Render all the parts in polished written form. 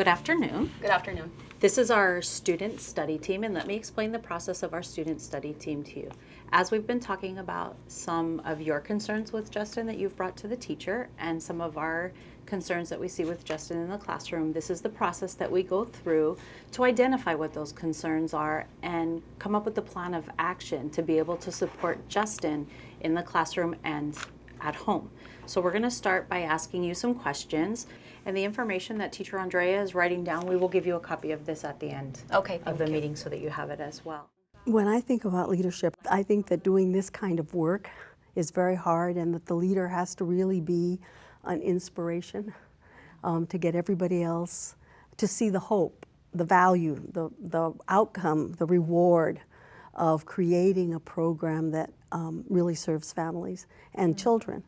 Good afternoon. Good afternoon. This is our student study team, and let me explain the process of our student study team to you. As we've been talking about some of your concerns with Justin that you've brought to the teacher and some of our concerns that we see with Justin in the classroom, this is the process that we go through to identify what those concerns are and come up with a plan of action to be able to support Justin in the classroom and at home. So we're going to start by asking you some questions, and the information that Teacher Andrea is writing down, we will give you a copy of this at the end of the meeting so that you have it as well. When I think about leadership, I think that doing this kind of work is very hard, and that the leader has to really be an inspiration to get everybody else to see the hope, the value, the outcome, the reward of creating a program that really serves families and children.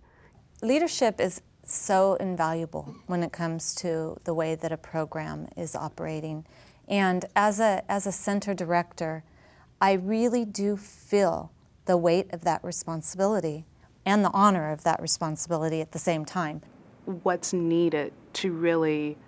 Leadership is so invaluable when it comes to the way that a program is operating. And as a center director, I really do feel the weight of that responsibility and the honor of that responsibility at the same time. What's needed to really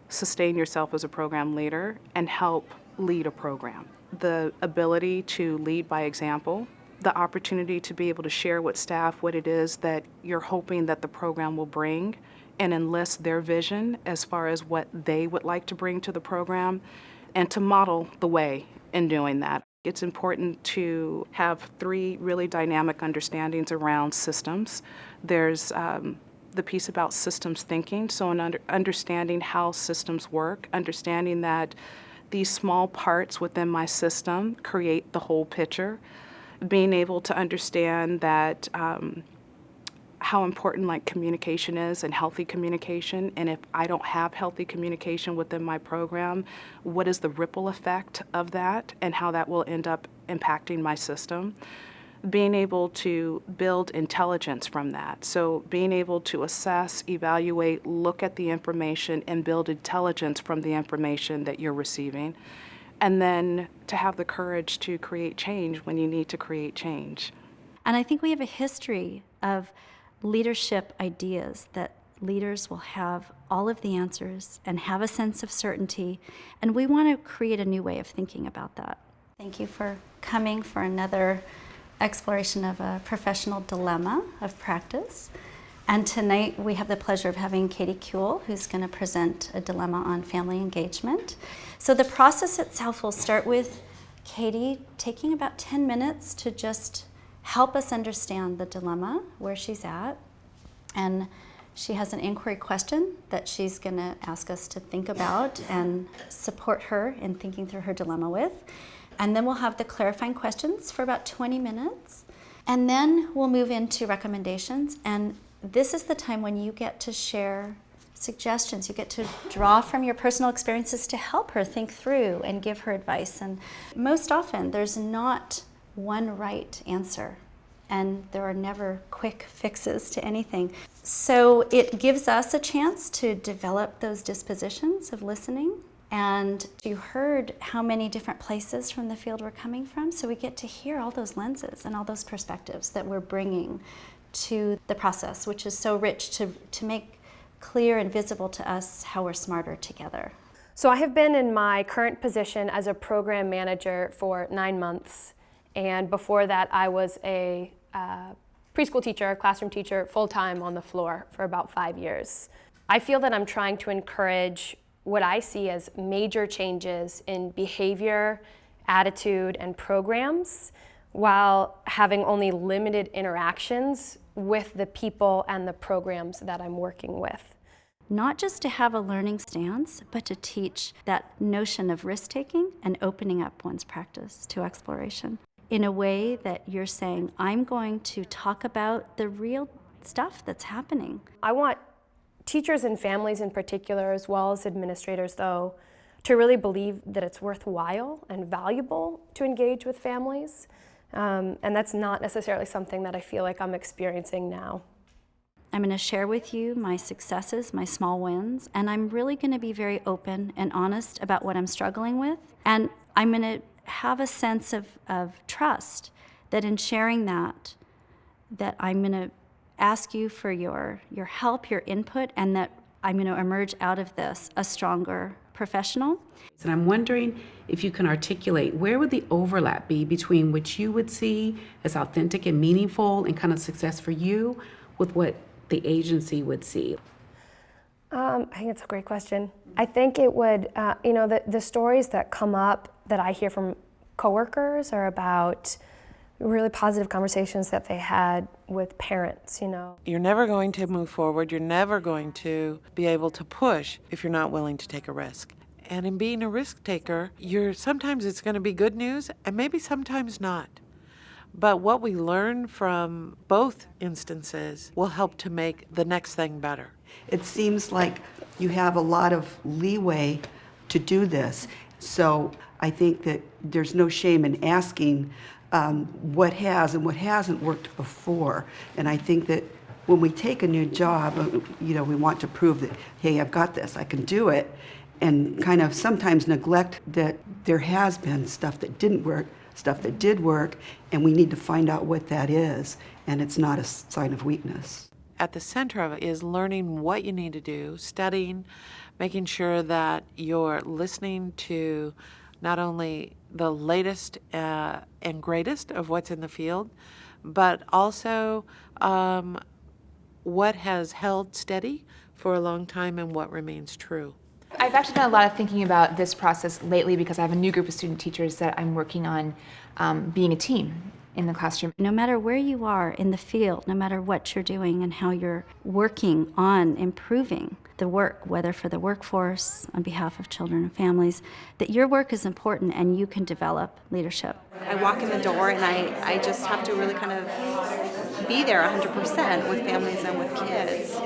sustain yourself as a program leader and help lead a program? The ability to lead by example, the opportunity to be able to share with staff what it is that you're hoping that the program will bring and enlist their vision as far as what they would like to bring to the program, and to model the way in doing that. It's important to have three really dynamic understandings around systems. There's the piece about systems thinking, so in understanding how systems work, understanding that these small parts within my system create the whole picture, being able to understand that how important like communication is and healthy communication, and if I don't have healthy communication within my program, what is the ripple effect of that and how that will end up impacting my system. Being able to build intelligence from that. So being able to assess, evaluate, look at the information and build intelligence from the information that you're receiving. And then to have the courage to create change when you need to create change. And I think we have a history of leadership ideas that leaders will have all of the answers and have a sense of certainty, and we want to create a new way of thinking about that. Thank you for coming for another exploration of a professional dilemma of practice. And tonight we have the pleasure of having Katie Kuehl, who's going to present a dilemma on family engagement. So the process itself will start with Katie taking about 10 minutes to just help us understand the dilemma, where she's at. And she has an inquiry question that she's going to ask us to think about and support her in thinking through her dilemma with. And then we'll have the clarifying questions for about 20 minutes. And then we'll move into recommendations. And this is the time when you get to share suggestions. You get to draw from your personal experiences to help her think through and give her advice. And most often, there's not one right answer, and there are never quick fixes to anything. So it gives us a chance to develop those dispositions of listening. And you heard how many different places from the field we're coming from, so we get to hear all those lenses and all those perspectives that we're bringing to the process, which is so rich to make clear and visible to us how we're smarter together. So I have been in my current position as a program manager for 9 months, and before that I was a preschool teacher, classroom teacher, full-time on the floor for about 5 years. I feel that I'm trying to encourage what I see as major changes in behavior, attitude, and programs, while having only limited interactions with the people and the programs that I'm working with. Not just to have a learning stance, but to teach that notion of risk-taking and opening up one's practice to exploration in a way that you're saying, I'm going to talk about the real stuff that's happening. I want teachers and families in particular, as well as administrators though, to really believe that it's worthwhile and valuable to engage with families. And that's not necessarily something that I feel like I'm experiencing now. I'm going to share with you my successes, my small wins, and I'm really going to be very open and honest about what I'm struggling with. And I'm going to have a sense of trust that in sharing that I'm going to ask you for your help, your input, and that I'm going to emerge out of this a stronger professional. And I'm wondering if you can articulate where would the overlap be between what you would see as authentic and meaningful and kind of success for you with what the agency would see? I think it's a great question. I think it would, the stories that come up that I hear from coworkers are about really positive conversations that they had with parents, You're never going to move forward. You're never going to be able to push if you're not willing to take a risk. And in being a risk taker, sometimes it's going to be good news and maybe sometimes not. But what we learn from both instances will help to make the next thing better. It seems like you have a lot of leeway to do this. So I think that there's no shame in asking what has and what hasn't worked before. And I think that when we take a new job, we want to prove that, hey, I've got this, I can do it, and kind of sometimes neglect that there has been stuff that didn't work, stuff that did work, and we need to find out what that is, and it's not a sign of weakness. At the center of it is learning what you need to do, studying, making sure that you're listening to not only the latest and greatest of what's in the field, but also what has held steady for a long time and what remains true. I've actually done a lot of thinking about this process lately because I have a new group of student teachers that I'm working on being a team in the classroom. No matter where you are in the field, no matter what you're doing and how you're working on improving the work, whether for the workforce, on behalf of children and families, that your work is important and you can develop leadership. I walk in the door and I just have to really kind of be there 100% with families and with kids.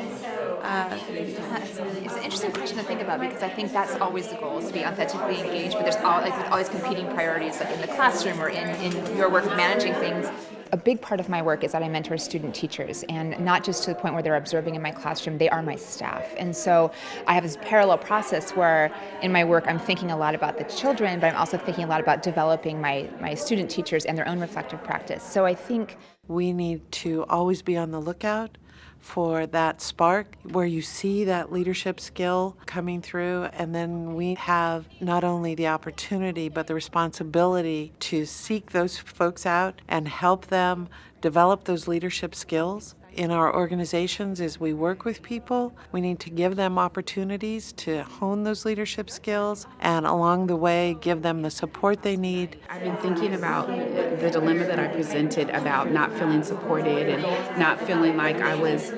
It's an interesting question to think about because I think that's always the goal, is to be authentically engaged, but there's all these competing priorities, like in the classroom or in your work of managing things. A big part of my work is that I mentor student teachers, and not just to the point where they're observing in my classroom, they are my staff. And so I have this parallel process where in my work I'm thinking a lot about the children, but I'm also thinking a lot about developing my student teachers and their own reflective practice. So I think we need to always be on the lookout for that spark where you see that leadership skill coming through, and then we have not only the opportunity but the responsibility to seek those folks out and help them develop those leadership skills. In our organizations, as we work with people, we need to give them opportunities to hone those leadership skills and along the way give them the support they need. I've been thinking about the dilemma that I presented about not feeling supported and not feeling like I was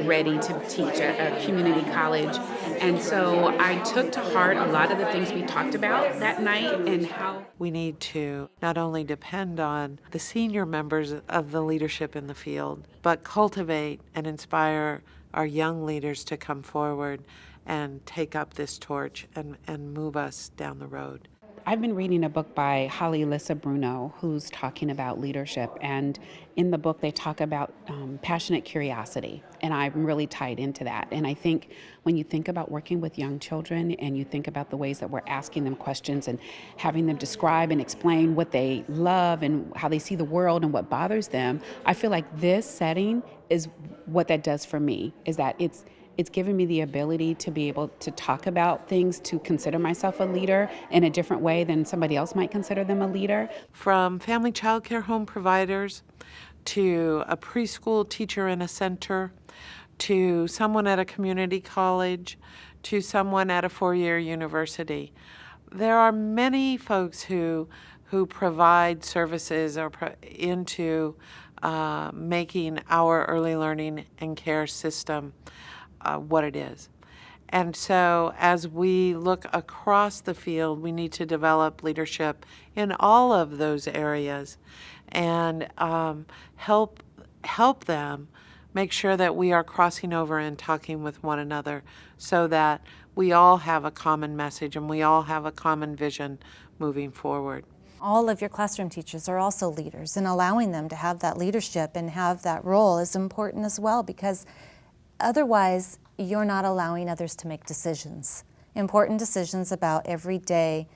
ready to teach at a community college. And so I took to heart a lot of the things we talked about that night and how we need to not only depend on the senior members of the leadership in the field, but cultivate and inspire our young leaders to come forward and take up this torch and move us down the road. I've been reading a book by Holly Lissa Bruno, who's talking about leadership, and in the book they talk about passionate curiosity, and I'm really tied into that. And I think when you think about working with young children and you think about the ways that we're asking them questions and having them describe and explain what they love and how they see the world and what bothers them, I feel like this setting is what that does for me, is that it's given me the ability to be able to talk about things, to consider myself a leader in a different way than somebody else might consider them a leader. From family child care home providers to a preschool teacher in a center, to someone at a community college, to someone at a four-year university. There are many folks who provide services into making our early learning and care system what it is. And so as we look across the field, we need to develop leadership in all of those areas and help them make sure that we are crossing over and talking with one another so that we all have a common message and we all have a common vision moving forward. All of your classroom teachers are also leaders, and allowing them to have that leadership and have that role is important as well, because otherwise, you're not allowing others to make decisions, important decisions about everyday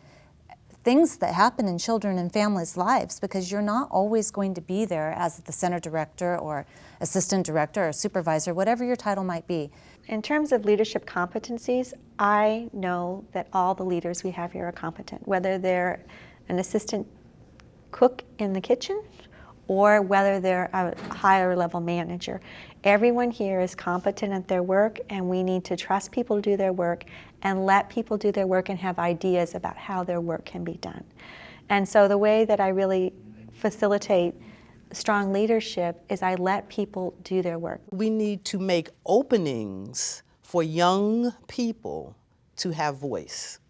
things that happen in children and families' lives, because you're not always going to be there as the center director or assistant director or supervisor, whatever your title might be. In terms of leadership competencies, I know that all the leaders we have here are competent, whether they're an assistant cook in the kitchen or whether they're a higher level manager. Everyone here is competent at their work, and we need to trust people to do their work and let people do their work and have ideas about how their work can be done. And so the way that I really facilitate strong leadership is I let people do their work. We need to make openings for young people to have voice.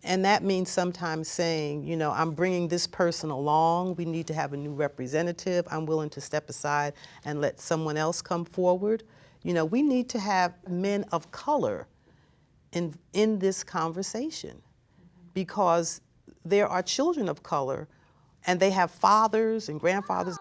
And that means sometimes saying, you know, I'm bringing this person along, we need to have a new representative, I'm willing to step aside and let someone else come forward. You know, we need to have men of color in this conversation, because there are children of color and they have fathers and grandfathers.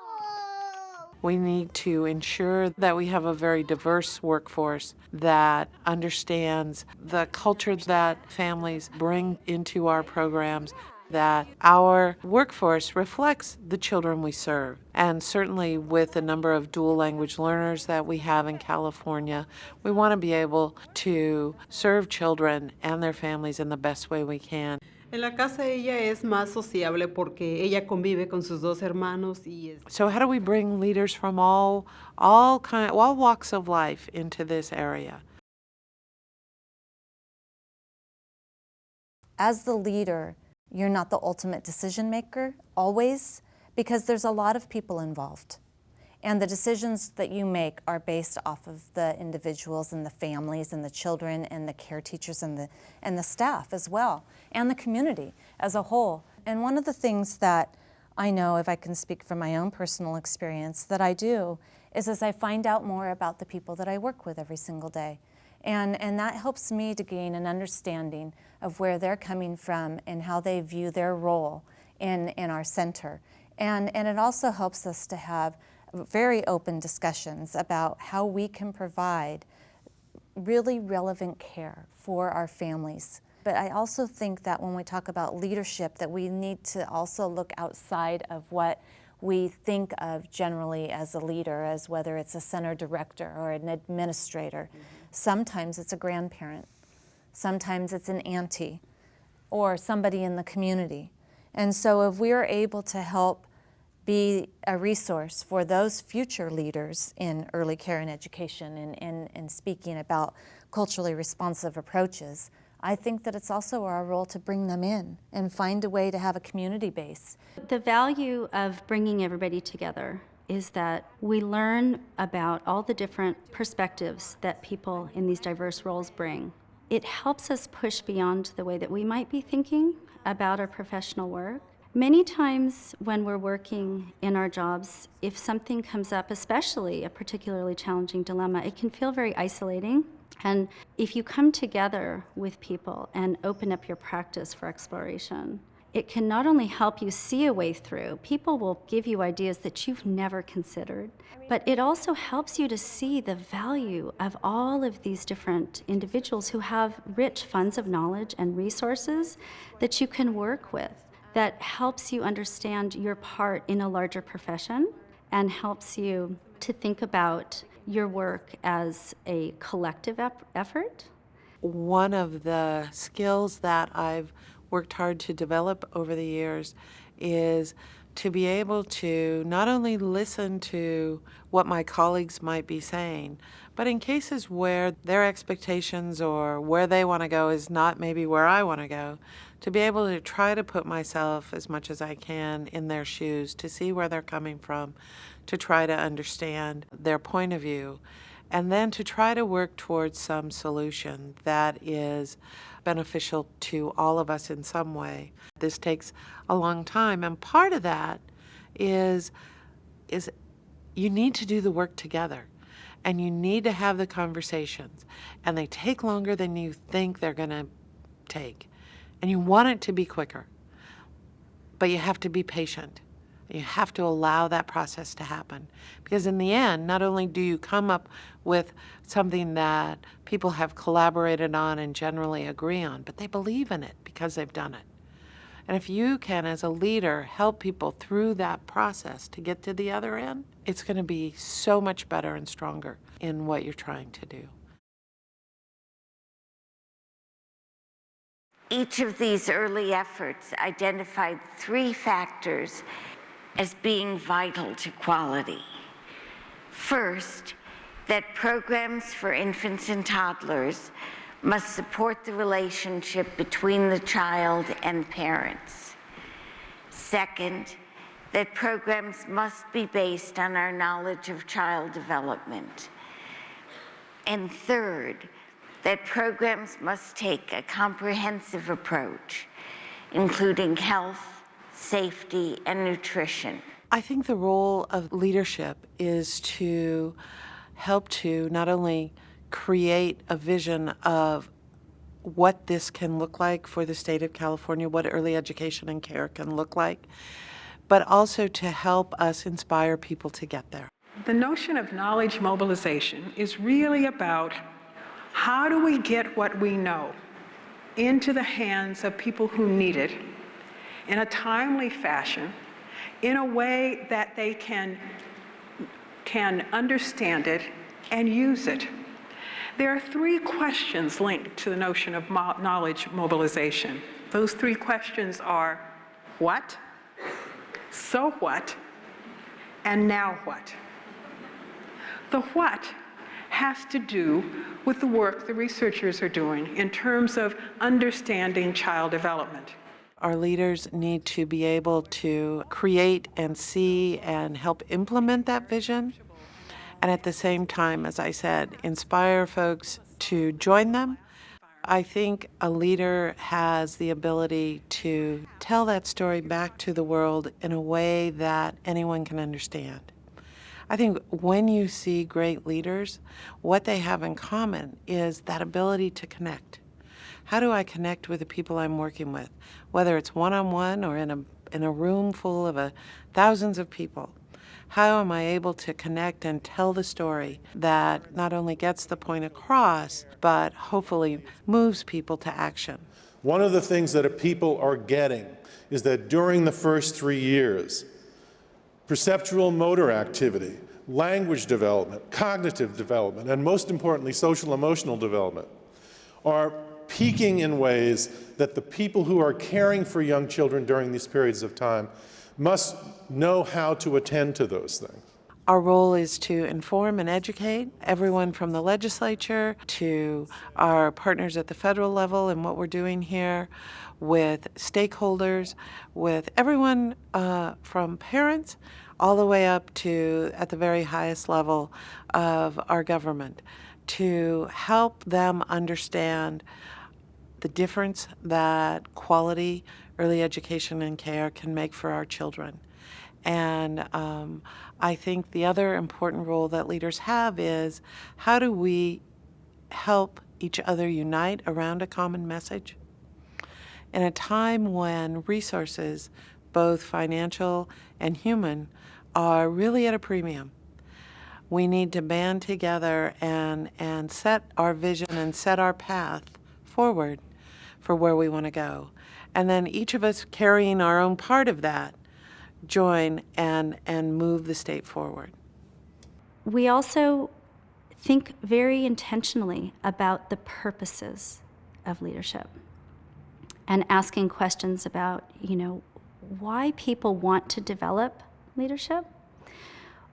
We need to ensure that we have a very diverse workforce that understands the culture that families bring into our programs, that our workforce reflects the children we serve. And certainly with the number of dual language learners that we have in California, we want to be able to serve children and their families in the best way we can. En la casa ella es más sociable porque ella convive con sus dos hermanos y So how do we bring leaders from all walks of life into this area? As the leader, you're not the ultimate decision maker always, because there's a lot of people involved. And the decisions that you make are based off of the individuals and the families and the children and the care teachers and the staff as well, and the community as a whole. And one of the things that I know, if I can speak from my own personal experience, that I do is as I find out more about the people that I work with every single day. And that helps me to gain an understanding of where they're coming from and how they view their role in our center. And it also helps us to have very open discussions about how we can provide really relevant care for our families. But I also think that when we talk about leadership, that we need to also look outside of what we think of generally as a leader, as whether it's a center director or an administrator. Sometimes it's a grandparent. Sometimes it's an auntie or somebody in the community. And so if we are able to help be a resource for those future leaders in early care and education and speaking about culturally responsive approaches, I think that it's also our role to bring them in and find a way to have a community base. The value of bringing everybody together is that we learn about all the different perspectives that people in these diverse roles bring. It helps us push beyond the way that we might be thinking about our professional work. Many times when we're working in our jobs, if something comes up, especially a particularly challenging dilemma, it can feel very isolating. And if you come together with people and open up your practice for exploration, it can not only help you see a way through, people will give you ideas that you've never considered, but it also helps you to see the value of all of these different individuals who have rich funds of knowledge and resources that you can work with, that helps you understand your part in a larger profession and helps you to think about your work as a collective effort. One of the skills that I've worked hard to develop over the years is to be able to not only listen to what my colleagues might be saying, but in cases where their expectations or where they want to go is not maybe where I want to go, to be able to try to put myself as much as I can in their shoes, to see where they're coming from, to try to understand their point of view, and then to try to work towards some solution that is beneficial to all of us in some way. This takes a long time, and part of that is you need to do the work together, and you need to have the conversations, and they take longer than you think they're going to take, and you want it to be quicker, but you have to be patient. You have to allow that process to happen, because in the end, not only do you come up with something that people have collaborated on and generally agree on, but they believe in it because they've done it. And if you can, as a leader, help people through that process to get to the other end, it's going to be so much better and stronger in what you're trying to do. Each of these early efforts identified 3 factors as being vital to quality. First, that programs for infants and toddlers must support the relationship between the child and parents. Second, that programs must be based on our knowledge of child development. And third, that programs must take a comprehensive approach, including health, safety, and nutrition. I think the role of leadership is to help to not only create a vision of what this can look like for the state of California, what early education and care can look like, but also to help us inspire people to get there. The notion of knowledge mobilization is really about how do we get what we know into the hands of people who need it in a timely fashion, in a way that they can understand it and use it. There are 3 questions linked to the notion of knowledge mobilization. Those 3 questions are what, so what, and now what. The what has to do with the work the researchers are doing in terms of understanding child development. Our leaders need to be able to create and see and help implement that vision, and at the same time, as I said, inspire folks to join them. I think a leader has the ability to tell that story back to the world in a way that anyone can understand. I think when you see great leaders, what they have in common is that ability to connect. How do I connect with the people I'm working with, whether it's one-on-one or in a room full of thousands of people? How am I able to connect and tell the story that not only gets the point across, but hopefully moves people to action? One of the things that people are getting is that during the first 3 years, perceptual motor activity, language development, cognitive development, and most importantly, social emotional development are peaking in ways that the people who are caring for young children during these periods of time must know how to attend to those things. Our role is to inform and educate everyone from the legislature to our partners at the federal level and what we're doing here with stakeholders, with everyone from parents all the way up to at the very highest level of our government to help them understand the difference that quality early education and care can make for our children. And I think the other important role that leaders have is how do we help each other unite around a common message? In a time when resources, both financial and human, are really at a premium, we need to band together and set our vision and set our path forward for where we want to go. And then each of us carrying our own part of that, join and move the state forward. We also think very intentionally about the purposes of leadership and asking questions about, why people want to develop leadership,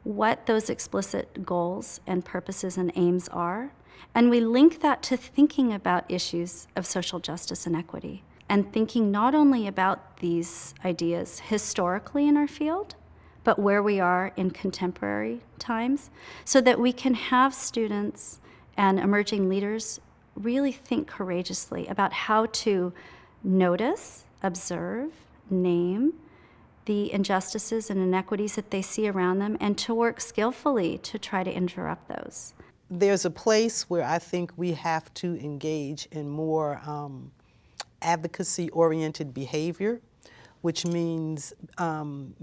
what those explicit goals and purposes and aims are, and we link that to thinking about issues of social justice and equity, and thinking not only about these ideas historically in our field, but where we are in contemporary times, so that we can have students and emerging leaders really think courageously about how to notice, observe, name the injustices and inequities that they see around them, and to work skillfully to try to interrupt those. There's a place where I think we have to engage in more advocacy-oriented behavior, which means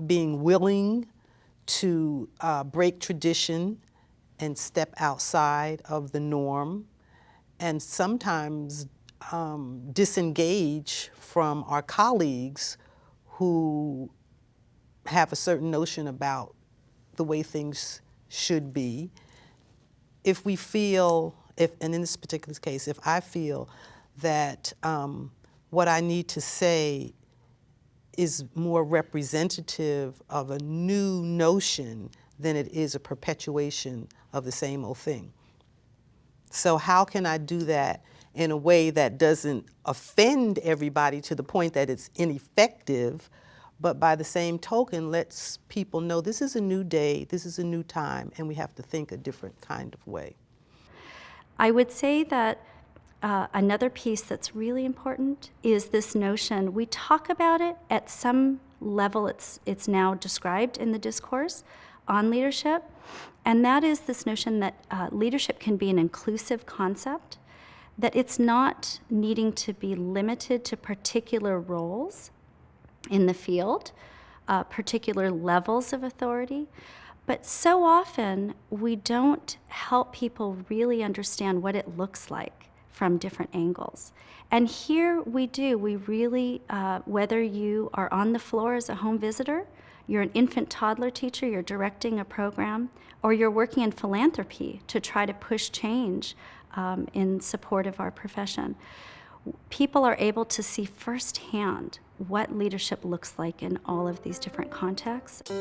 being willing to break tradition and step outside of the norm, and sometimes disengage from our colleagues who have a certain notion about the way things should be. If we feel, and in this particular case, if I feel that what I need to say is more representative of a new notion than it is a perpetuation of the same old thing. So how can I do that in a way that doesn't offend everybody to the point that it's ineffective, but by the same token lets people know this is a new day, this is a new time, and we have to think a different kind of way? I would say that another piece that's really important is this notion. We talk about it at some level, it's now described in the discourse on leadership, and that is this notion that leadership can be an inclusive concept, that it's not needing to be limited to particular roles in the field, particular levels of authority. But so often we don't help people really understand what it looks like from different angles. And here we do. We really, whether you are on the floor as a home visitor, you're an infant toddler teacher, you're directing a program, or you're working in philanthropy to try to push change in support of our profession, people are able to see firsthand what leadership looks like in all of these different contexts.